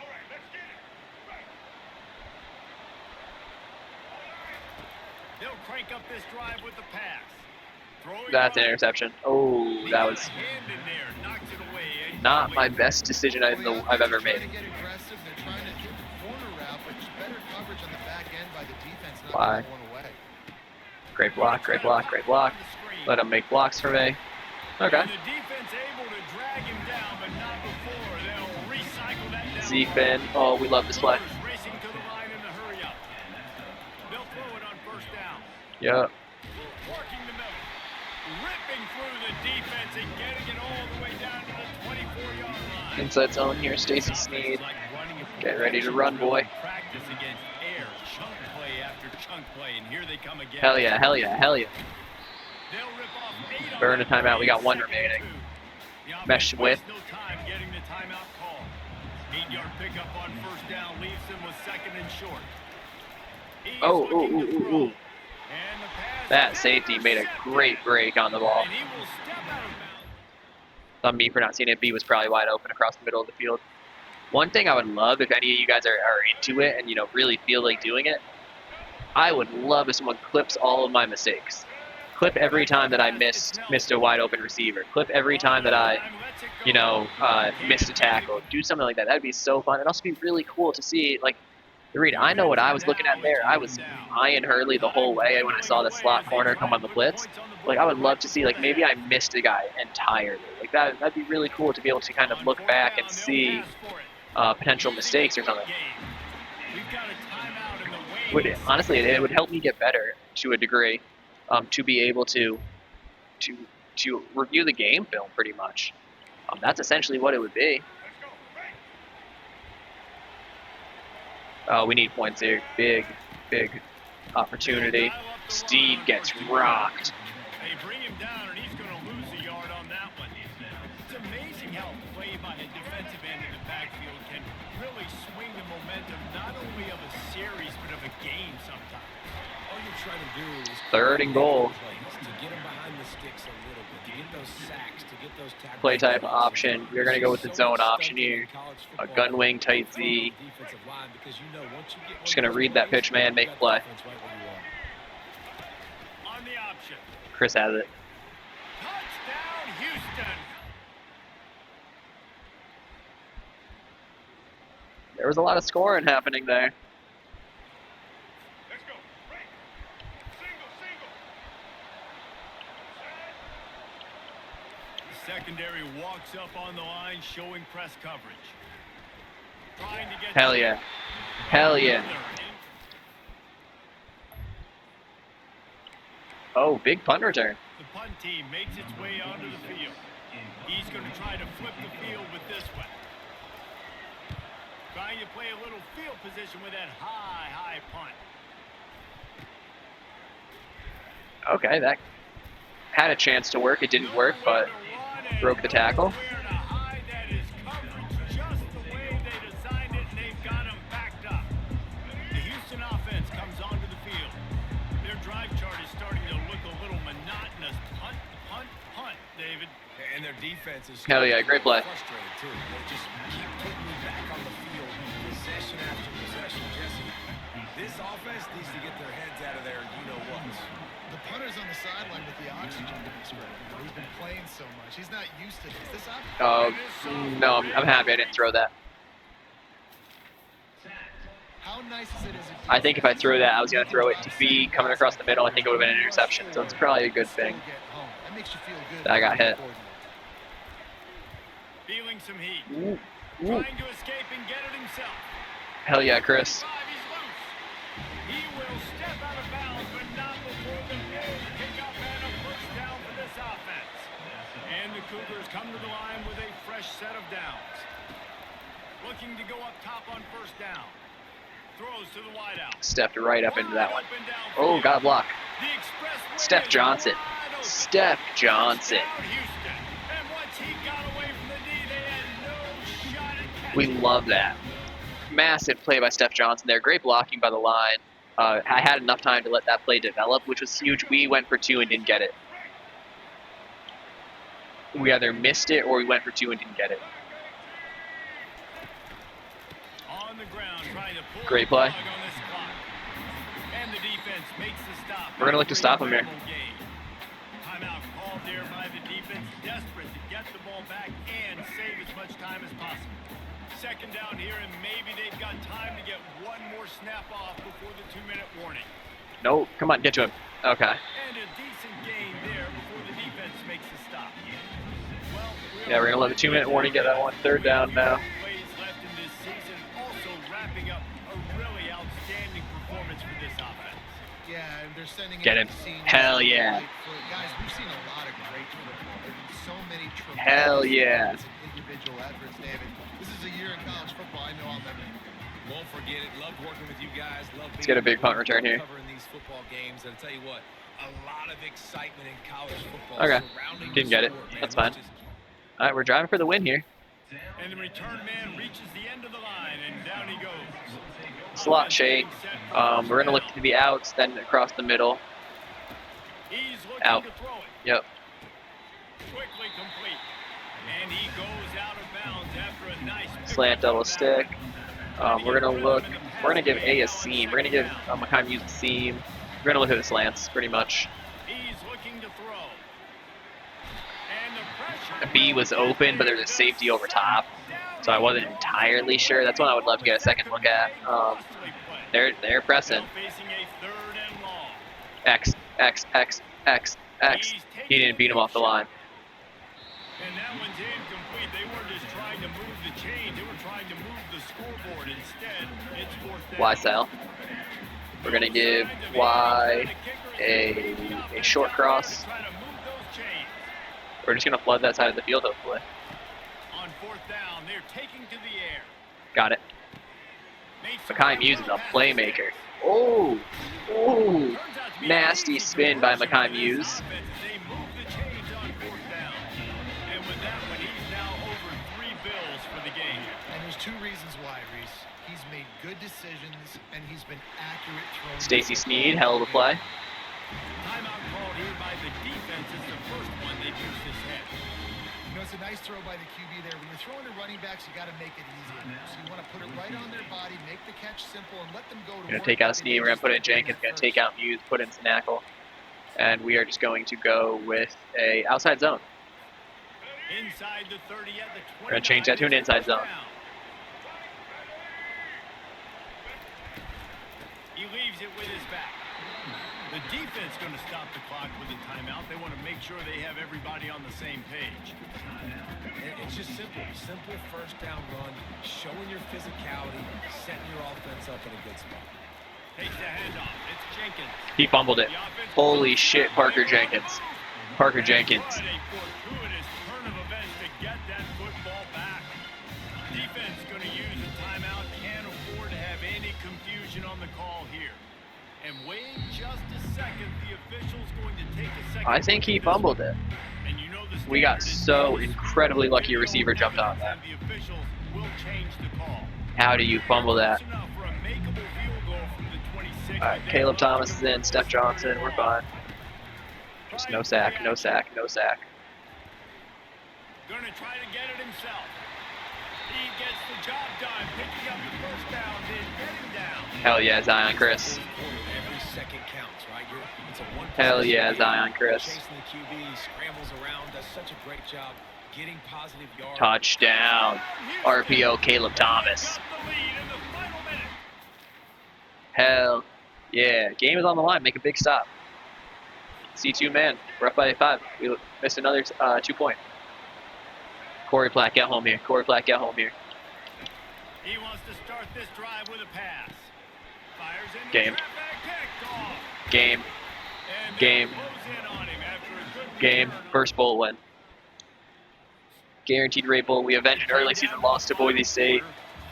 They'll crank up this drive with the pass. That's an interception. Oh, that was not my best decision I've ever made. Why? Great block, great block, great block. Let him make blocks for me. Okay. Z-Fin. Oh, we love this play. Yep. Inside zone here, Stacy Sneed. Get ready to run, boy. Hell yeah, hell yeah, hell yeah. Burn a timeout, we got 1 remaining. Mesh width. 8-yard pickup on first down leaves him with second and short. Oh. That safety made a great break on the ball. On me for not seeing it, B was probably wide open across the middle of the field. One thing I would love, if any of you guys are into it and, you know, really feel like doing it, I would love if someone clips all of my mistakes. Clip every time that I missed a wide open receiver. Clip every time that I, you know, missed a tackle. Do something like that. That'd be so fun. It'd also be really cool to see, like, Reed, I know what I was looking at there. I was eyeing Hurley the whole way when I saw the slot corner come on the blitz. Like, I would love to see, like, maybe I missed a guy entirely. Like, that'd be really cool to be able to kind of look back and see potential mistakes or something. Honestly, it would help me get better to a degree, to be able to review the game film pretty much. That's essentially what it would be. We need points here. Big opportunity. Steve gets rocked. They bring him down, and he's going to lose a yard on that one. It's amazing how play by a defensive end in the backfield can really swing the momentum not only of a series but of a game sometimes. All you're trying to do is 3rd and goal. to get him behind the sticks a little bit, to get those sacks, to get those tackles. Play type option. We're going to go with the zone option here. A gun wing tight Z. Just going to read that pitch, man. Make a play. On the option. Chris has it. Touchdown, Houston. There was a lot of scoring happening there. Let's go. Right. Single. The secondary walks up on the line, showing press coverage. Trying to get Hell yeah. Hell yeah. Oh, big punt return. The punt team makes its way onto the field. He's going to try to flip the field with this one. Trying to play a little field position with that high punt. Okay, that had a chance to work. It didn't work, but broke the tackle. The Houston offense comes onto the field. Their drive chart is starting to look a little monotonous. Punt, David. And their defense is Hell yeah, great play. frustrated too. They just keep putting me back on the field, possession after possession. Jesse, this offense needs to get their heads out of their you-know-what. The punter's on the sideline with the oxygen mask. He's been playing so much. He's not used to this. No, I'm happy I didn't throw that. How nice is it as a I think if I threw that, I was going to throw it to B coming across the middle. I think it would have been an interception, so it's probably a good thing That makes you feel good. that I got hit. Feeling some heat. Ooh. Trying to escape and get it himself. Hell yeah, Chris. He's loose. He will step out of bounds, but not before the big pickup and a first down for this offense. And the Cougars come to the line with a fresh set of downs. Looking to go up top on first down. Throws to the wideout. Stepped right up into that one. Oh, got a block. Steph Johnson. Steph Johnson. We love that. Massive play by Steph Johnson there. Great blocking by the line. I had enough time to let that play develop, which was huge. We went for 2 and didn't get it. We either missed it or we went for 2 and didn't get it. On the ground, trying to pull Great play. And the defense makes the stop. We're going to look to stop him here. Timeout called there by the defense, desperate to get the ball back and save as much time as possible. Second down here, and maybe they've got time to get one more snap off before the 2-minute warning. No, come on, get to him. Okay. And a decent gain there before the defense makes the stop. Well, Yeah, we're going to let the 2-minute warning get that one. 3rd down now. Plays left in this season, also wrapping up a really outstanding performance for this offense. Yeah, and they're sending Get it him. to seniors. Hell yeah. Guys, we've seen a lot of great football. There's been so many tremendous Hell yeah. individual efforts, David. This is a year in college football I know I'll never forget. Won't forget it. Love working with you guys. Love Let's get a big punt return here. Covering these football games. And I'll tell you what, a lot of excitement in college football. Okay. surrounding Didn't the get it. sport, man. That's fine. Let's just All right, we're driving for the win here. And the return man reaches the end of the line, and down he goes. Slot shake. We're going to look to the outs, then across the middle. He's looking Out. to throw it. Yep. Quickly complete. And he goes out of bounds after a nice Slant double stick. We're gonna look. We're gonna give A seam. We're gonna give Makai Muse a seam. We're gonna look at the slants pretty much. He's looking to throw. And the pressure. B was open, but there's a safety over top, so I wasn't entirely sure. That's one I would love to get a second look at. They're pressing. Facing a 3rd and long. X. He didn't beat him off the line. And that one's incomplete. They weren't just trying to move the chain. They were trying to move the scoreboard. Instead, it's 4th down. Y style. We're gonna give Y a short cross. Trying to move those chains. We're just gonna flood that side of the field, hopefully. On 4th down, they're taking to the air. Got it. Makai Muse is a playmaker. Oh, nasty spin by Makai Muse. They move the chains on 4th down. And with that one, he's now over 3 bills for the game. And there's 2 reasons why, Reese. He's made good decisions, and he's been accurate throwing. Stacy Sneed, hell of a play. Timeout called here by the defense. It's the first one they've used this head. You know, it's a nice throw by the QB there. When you're throwing to running backs, you got to make it easy. So you want to put it right on their body, make the catch simple, and let them go to Gonna take out Sneed. We're gonna put in Jenkins. Gonna take out Muse. Put in Snackle. And we are just going to go with a outside zone. Inside the 30 at the 20. We're gonna change that to an inside zone. He leaves it with his back. The defense going to stop the clock with a timeout. They want to make sure they have everybody on the same page. It's just simple. Simple 1st down run, showing your physicality, setting your offense up in a good spot. Takes the handoff. It's Jenkins. He fumbled it. Holy shit, Parker Jenkins. Parker Jenkins. What a fortuitous turn of events to get that football back. Defense going to use a timeout. Can't afford to have any confusion on the call here. And wait just a second. The official's going to take a second. I think he fumbled it. And you know the We got standard is so first. incredibly lucky a receiver jumped on that. And the officials will change the call. How do you fumble that? Close enough for a makeable field goal from the 26. Alright, Caleb Thomas is in. Steph Johnson, we're fine. Just no sack, no sack, no sack. Gonna try to get it himself. He gets the job done, picking up the 1st down, then getting down. Hell yeah, Zion Chris. Every second counts, right? It's a one. Hell yeah, Zion Chris. Chasing the QB, scrambles around, does such a great job getting positive yards. Touchdown. RPO Caleb Thomas. Got the lead in the final minute. Hell yeah. Game is on the line. Make a big stop. C2 man. We're up by 5. We missed another 2-point. Corey Platt, get home here. Corey Platt, get home here. He wants to start this drive with a pass. Fires into Game. traffic, picked off. Game. And Game. they close in on him after a good Game. return on First bowl win. Guaranteed rate bowl. We avenged an early season loss to Boise State.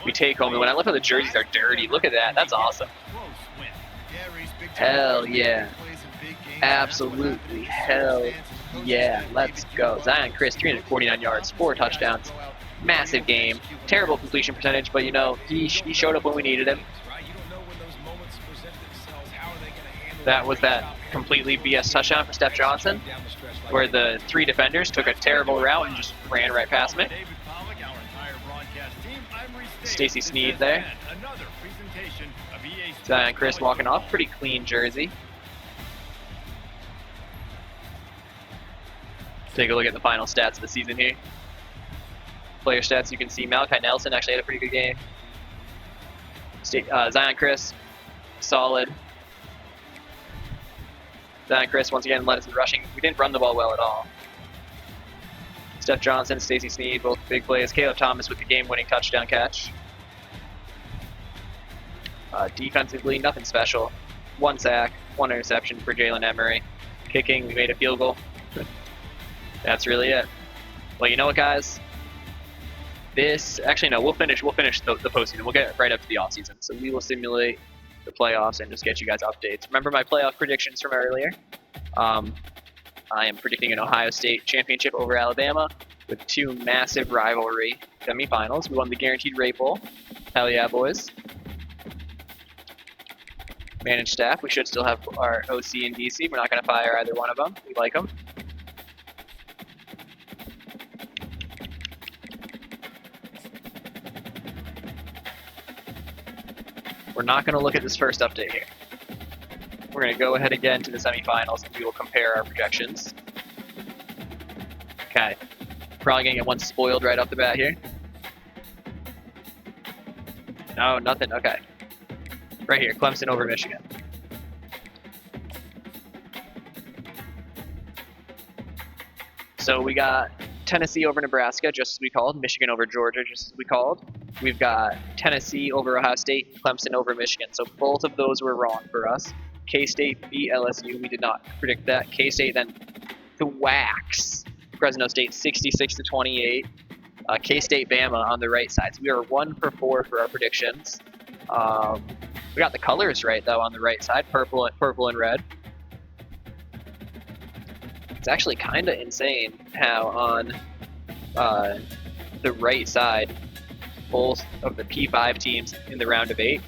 We take home. And when I look how the jerseys are dirty, look at that. That's awesome. close win. Yeah, Reese, big Hell time. yeah. Plays in big games. Absolutely. Hell yeah. Let's go. Zion Chris, 349 yards, 4 touchdowns. Massive game. Terrible completion percentage, but you know, he showed up when we needed him. Right? You don't know when those moments present themselves. How are they going to handle That was that completely BS touchdown for Steph Johnson, down the stretch like where that? the 3 defenders took a terrible route and just ran right past me. David Pollack, our entire broadcast team. I'm Reese Davis. Stacy This Sneed has there. been Another presentation of EA Sports Zion Chris College walking off. Football. Pretty clean jersey. Take a look at the final stats of the season here. Player stats, you can see Malachi Nelson actually had a pretty good game. Zion Chris, solid. Zion Chris, once again, led us in rushing. We didn't run the ball well at all. Steph Johnson, Stacy Sneed, both big plays. Caleb Thomas with the game-winning touchdown catch. Defensively, nothing special. 1 sack, 1 interception for Jalen Emery. Kicking, we made a field goal. That's really it. Well, you know what, guys? Actually, no, we'll finish the postseason. We'll get right up to the offseason. So we will simulate the playoffs and just get you guys updates. Remember my playoff predictions from earlier? I am predicting an Ohio State championship over Alabama with 2 massive rivalry semifinals. We won the Guaranteed Rate Bowl. Hell yeah, boys. Managed staff. We should still have our OC and DC. We're not going to fire either one of them. We like them. We're not going to look at this first update here. We're going to go ahead again to the semifinals, and we will compare our projections. Okay. Probably going to get one spoiled right off the bat here. No, nothing. Okay. Right here, Clemson over Michigan. So we got Tennessee over Nebraska, just as we called. Michigan over Georgia, just as we called. We've got Tennessee over Ohio State, Clemson over Michigan. So both of those were wrong for us. K-State beat LSU. We did not predict that. K-State then thwacks Fresno State 66-28. K-State Bama on the right side. So we are 1 for 4 for our predictions. We got the colors right though on the right side, purple and red. It's actually kind of insane how on the right side, both of the P5 teams in the round of 8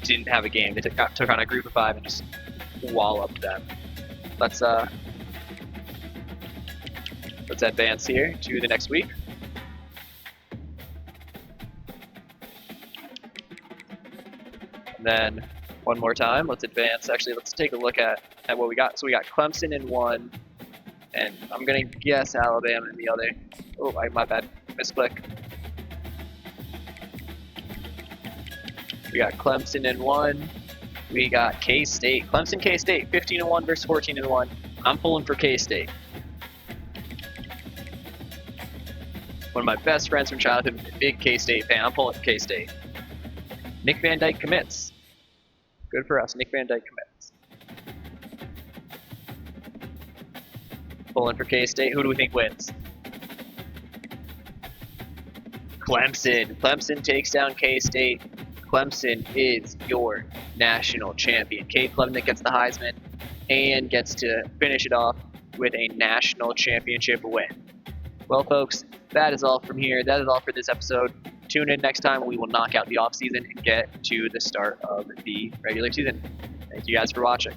didn't have a game. They took on a group of 5 and just walloped them. Let's advance here to the next week. And then one more time, let's advance. Actually, let's take a look at what we got. So we got Clemson in one, and I'm gonna guess Alabama in the other. Oh, my bad, misclick. We got Clemson in one. We got K-State. Clemson, K-State, 15-1 versus 14-1. I'm pulling for K-State. One of my best friends from childhood, big K-State fan. I'm pulling for K-State. Nick Van Dyke commits. Good for us. Nick Van Dyke commits. Pulling for K-State. Who do we think wins? Clemson. Clemson takes down K-State. Clemson is your national champion. Kate Klubnik gets the Heisman and gets to finish it off with a national championship win. Well, folks, that is all from here. That is all for this episode. Tune in next time. We will knock out the offseason and get to the start of the regular season. Thank you guys for watching.